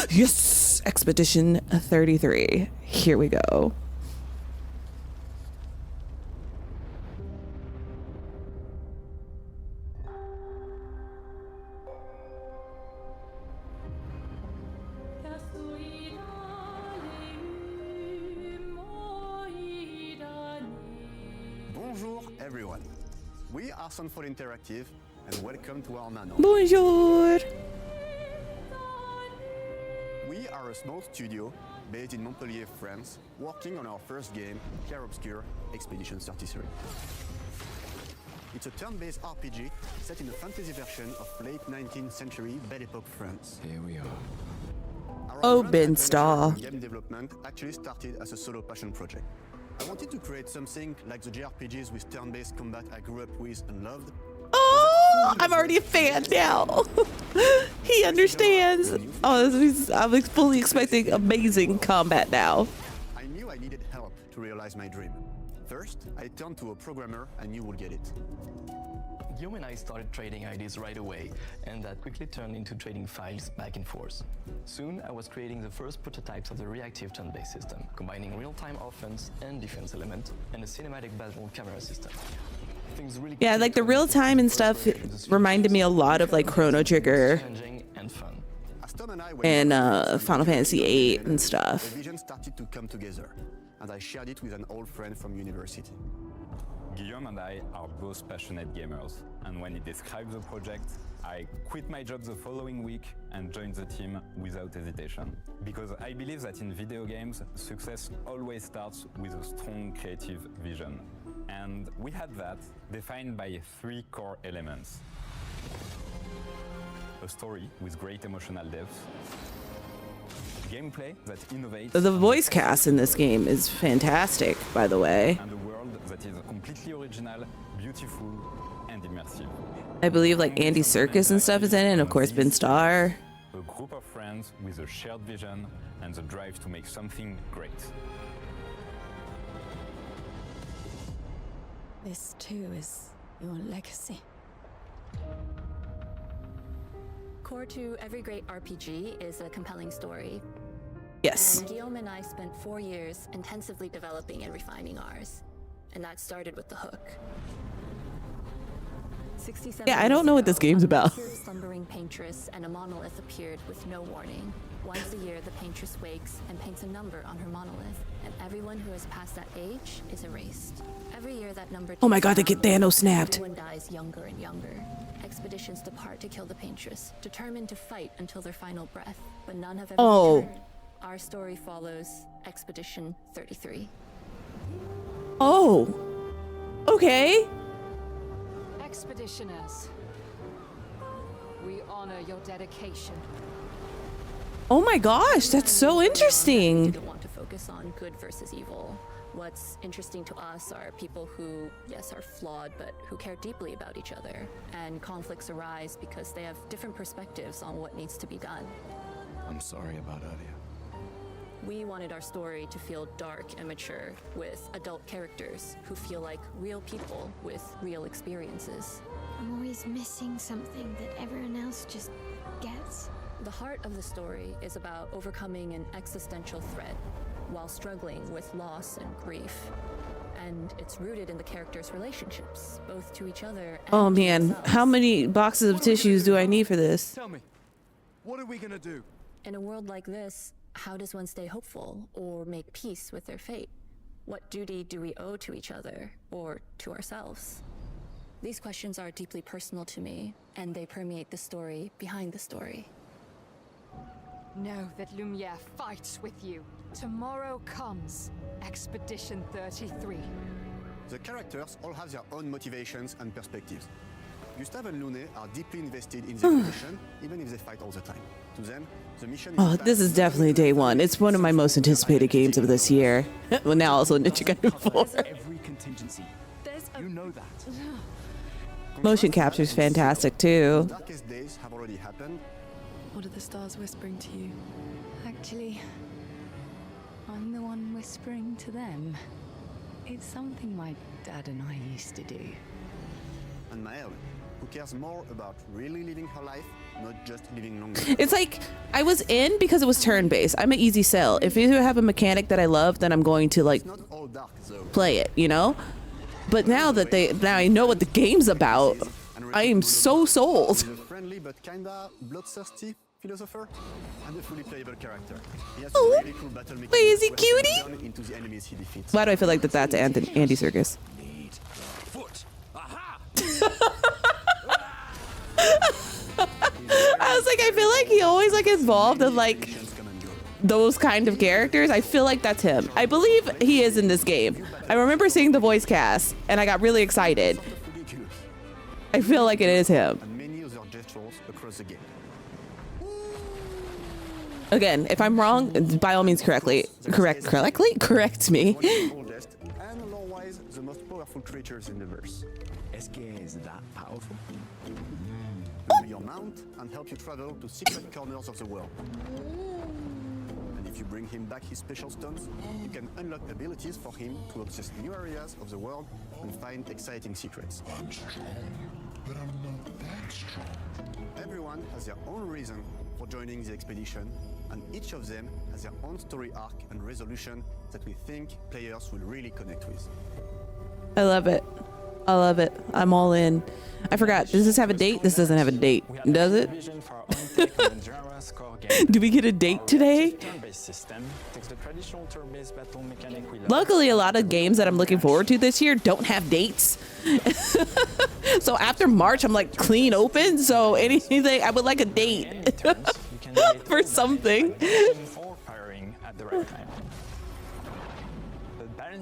Yes! Expedition 33. Here we go. Bonjour everyone. We are Sunfall Interactive and welcome to our nano. Bonjour! We are a small studio based in Montpellier, France, working on our first game, Clair Obscure Expedition 33. It's a turn-based RPG set in a fantasy version of late 19th century Belle Epoque France. Here we are. Our Oh, current Ben adventure Starr. in game development actually started as a solo passion project. I wanted to create something like the JRPGs with turn-based combat I grew up with and loved. Oh, I'm already a fan now. He understands. I was fully expecting amazing combat now. I knew I needed help to realize my dream. First, I turned to a programmer I knew would get it. Guillaume and I started trading ideas right away, and that quickly turned into trading files back and forth. Soon, I was creating the first prototypes of the reactive turn-based system, combining real-time offense and defense element, and a cinematic battle camera system. Things really Yeah, like the real time and stuff reminded me a lot of like Chrono Trigger challenging and fun. As Tom and I were and working on Final the Fantasy game VIII and a stuff. vision started to come together, and I shared it with an old friend from university. Guillaume and I are both passionate gamers, and when he described the project, I quit my job the following week and joined the team without hesitation. Because I believe that in video games, success always starts with a strong creative vision. And we had that, defined by 3 core elements. A story with great emotional depth, gameplay that innovates, The voice cast in this game is fantastic, by the way. and a world that is completely original, beautiful, and immersive. I believe like Andy Serkis and stuff is in it, and of course Ben Starr. A group of friends with a shared vision and the drive to make something great. This too is your legacy. Core to every great RPG is a compelling story. Yes. And Guillaume and I spent 4 years intensively developing and refining ours. And that started with the hook. 67 Yeah, I don't know what this game's about. A slumbering paintress and a monolith appeared with no warning. Once a year, the paintress wakes and paints a number on her monolith, and everyone who has passed that age is erased. Every year, that number. Oh my God, they ticks get down, Thanos snapped. Everyone dies younger and younger. Expeditions depart to kill the paintress, determined to fight until their final breath, but none have ever Oh. returned. Our story follows Expedition 33. Oh. Okay. Expeditioners, we honor your dedication. Oh my gosh, that's so interesting. Didn't want to focus on good versus evil. What's interesting to us are people who, yes, are flawed, but who care deeply about each other. And conflicts arise because they have different perspectives on what needs to be done. I'm sorry about earlier. We wanted our story to feel dark and mature, with adult characters who feel like real people with real experiences. I'm always missing something that everyone else just gets. The heart of the story is about overcoming an existential threat while struggling with loss and grief. And it's rooted in the characters' relationships, both to each other and Oh to man, themselves. how many boxes of tissues do I need for this? Tell me, what are we gonna do? In a world like this, how does one stay hopeful or make peace with their fate? What duty do we owe to each other or to ourselves? These questions are deeply personal to me, and they permeate the story behind the story. Know that Lumiere fights with you. Tomorrow comes Expedition 33. The characters all have their own motivations and perspectives. Gustave and Lune are deeply invested in the expedition, even if they fight all the time. To them, the mission is Oh, this is definitely day one. It's one of my most anticipated games of this year. Well, now also Ninja Gaiden 4. Every contingency. You know that. Motion capture's fantastic too. Darkest days have already happened. What are the stars whispering to you? Actually, I'm the one whispering to them. It's something my dad and I used to do. And Maël, who cares more about really living her life, not just living longer. It's like I was in because it was turn-based. I'm an easy sell. If you have a mechanic that I love, then I'm going to like Not all dark though. play it, you know? But now that I know what the game's about, I am so sold. He's a friendly but kinda bloodthirsty philosopher and a fully playable character. He has a really cool battle mechanic. Wait, is he where he can cutie? turn into the enemies he defeats. Why do I feel like that's Andy Serkis? Foot. Aha! I was like, I feel like he always like involved in like Come and go. those kind of characters. I feel like that's him. I believe he is in this game. I remember seeing the voice cast and I got really excited. Sort of ridiculous. I feel like it is him. And many other gestures across the game. Again, if I'm wrong, by all means correct me. One of the oldest and lore-wise the most powerful creatures in the verse. Is that powerful? Will be your mount and help you travel to secret corners of the world. And if you bring him back his special stones, you can unlock abilities for him to access new areas of the world and find exciting secrets. I'm strong, but I'm not that strong. Everyone has their own reason for joining the expedition, and each of them has their own story arc and resolution that we think players will really connect with. I love it. I love it. I'm all in. I forgot. Does this have a date? This doesn't have a date. Does it? Do we get a date today? Luckily, a lot of games that I'm looking forward to this year don't have dates. So after March, I'm like clean open. So anything, I would like a date for something.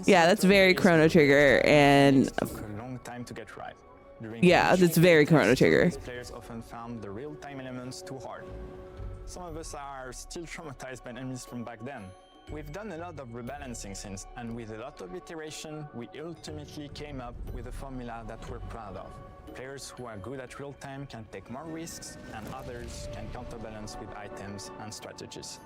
Yeah, that's very Chrono Trigger, and To get right. yeah, that's very Chrono Trigger. Players often found the real-time elements too hard. Some of us are still traumatized by enemies from back then. We've done a lot of rebalancing since, and with a lot of iteration, we ultimately came up with a formula that we're proud of. Players who are good at real-time can take more risks, and others can counterbalance with items and strategies.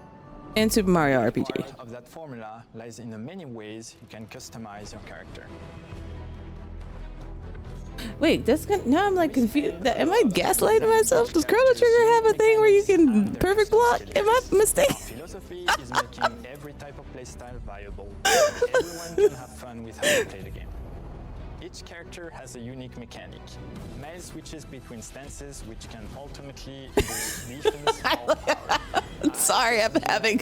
And Super Mario RPG. Part of that formula lies in the many ways you can customize your character. Wait, now I'm like confused. Am I gaslighting myself? Does Chrono Trigger have a thing where you can perfect block? Am I mistaken? Philosophy is making every type of playstyle viable. Everyone can have fun with how you play the game. Each character has a unique mechanic. Miles switches between stances, which can ultimately boost defense or power. I'm sorry, I'm having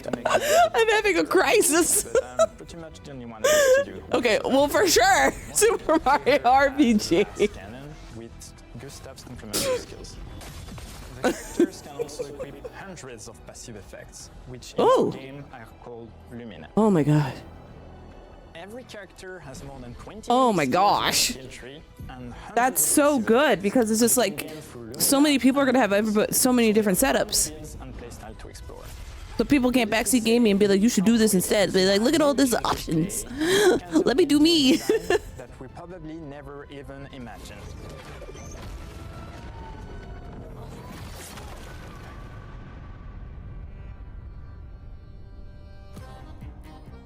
a crisis. But I'm pretty much the only one else to do. Okay, well for sure, Super Mario RPG. Canon with Gustav's complementary skills. The characters can also equip hundreds of passive effects, which in the game are called Lumina. Oh my god. Every character has more than 20. Oh my gosh. That's so good because it's just like so many people are gonna have so many different setups. So people can't backseat game me and be like, you should do this instead. Be like, look at all these options. Let me do me. That we probably never even imagined.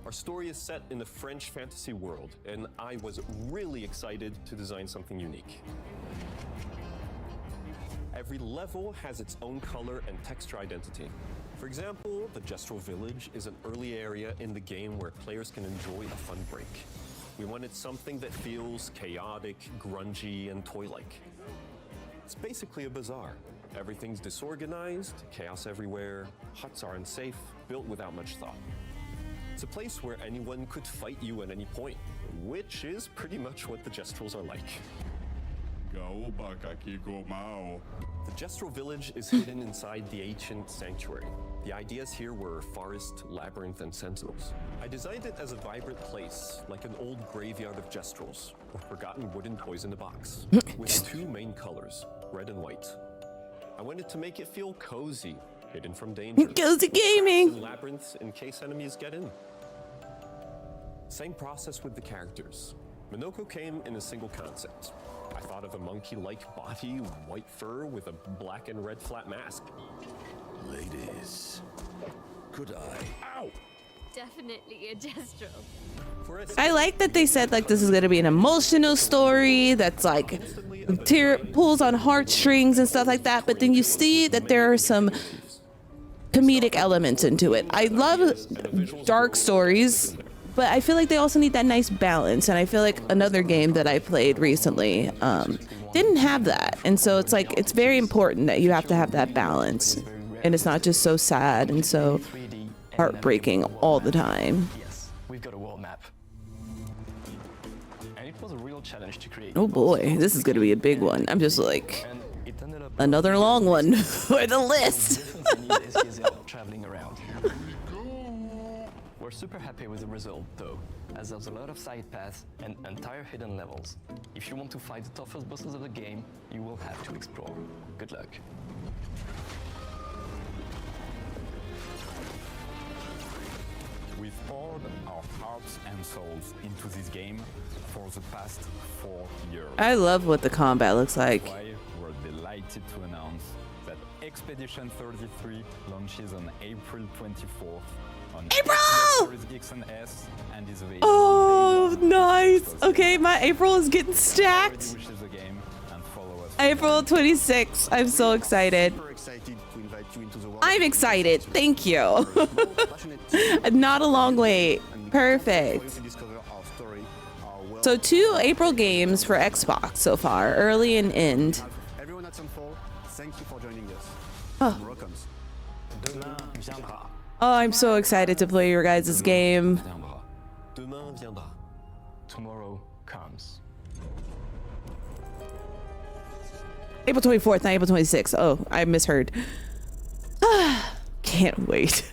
Our story is set in the French fantasy world, and I was really excited to design something unique. Every level has its own color and texture identity. For example, the Gestural Village is an early area in the game where players can enjoy a fun break. We wanted something that feels chaotic, grungy, and toy-like. It's basically a bazaar. Everything's disorganized, chaos everywhere, huts are unsafe, built without much thought. It's a place where anyone could fight you at any point, which is pretty much what the Gestrals are like. The Gestral Village is hidden inside the ancient sanctuary. The ideas here were forest, labyrinth, and sentinels. I designed it as a vibrant place, like an old graveyard of Gestrals, or forgotten wooden toys in a box, with two main colors, red and white. I wanted to make it feel cozy, hidden from danger. Cozy gaming! And labyrinths in case enemies get in. Same process with the characters. Minoko came in a single concept. I thought of a monkey-like body, white fur with a black and red flat mask. Ladies, could I? Ow! Definitely a Gestral. I like that they said like this is gonna be an emotional story that's like pulls on heartstrings and stuff like that, but then you see that there are some comedic elements into it. I love dark stories, but I feel like they also need that nice balance, and I feel like another game that I played recently didn't have that, and so it's like it's very important that you have to have that balance, and it's not just so sad and so heartbreaking all the time. Yes, we've got a world map. And it was a real challenge to create. Oh boy, this is gonna be a big one. I'm just like, And it ended up another long one for the list. traveling around. We're super happy with the result though, as there's a lot of side paths and entire hidden levels. If you want to fight the toughest bosses of the game, you will have to explore. Good luck. We've poured our hearts and souls into this game for the past 4 years. I love what the combat looks like. That's why we're delighted to announce that Expedition 33 launches on April 24th on April! Series X and S and is available. Oh, nice. Okay, my April is getting stacked. Wishes the game and follow us. April 26th. I'm so excited. Super excited to invite you into the world. I'm excited. Thank you. Not a long wait. Perfect. So 2 April games for Xbox so far, early and end. Everyone at Sunfall, thank you for joining us. Oh. Tomorrow comes. Demain viendra. Oh, I'm so excited to play your guys' game. Demain viendra. Tomorrow comes. April 24th, not April 26th. Oh, I misheard. Can't wait.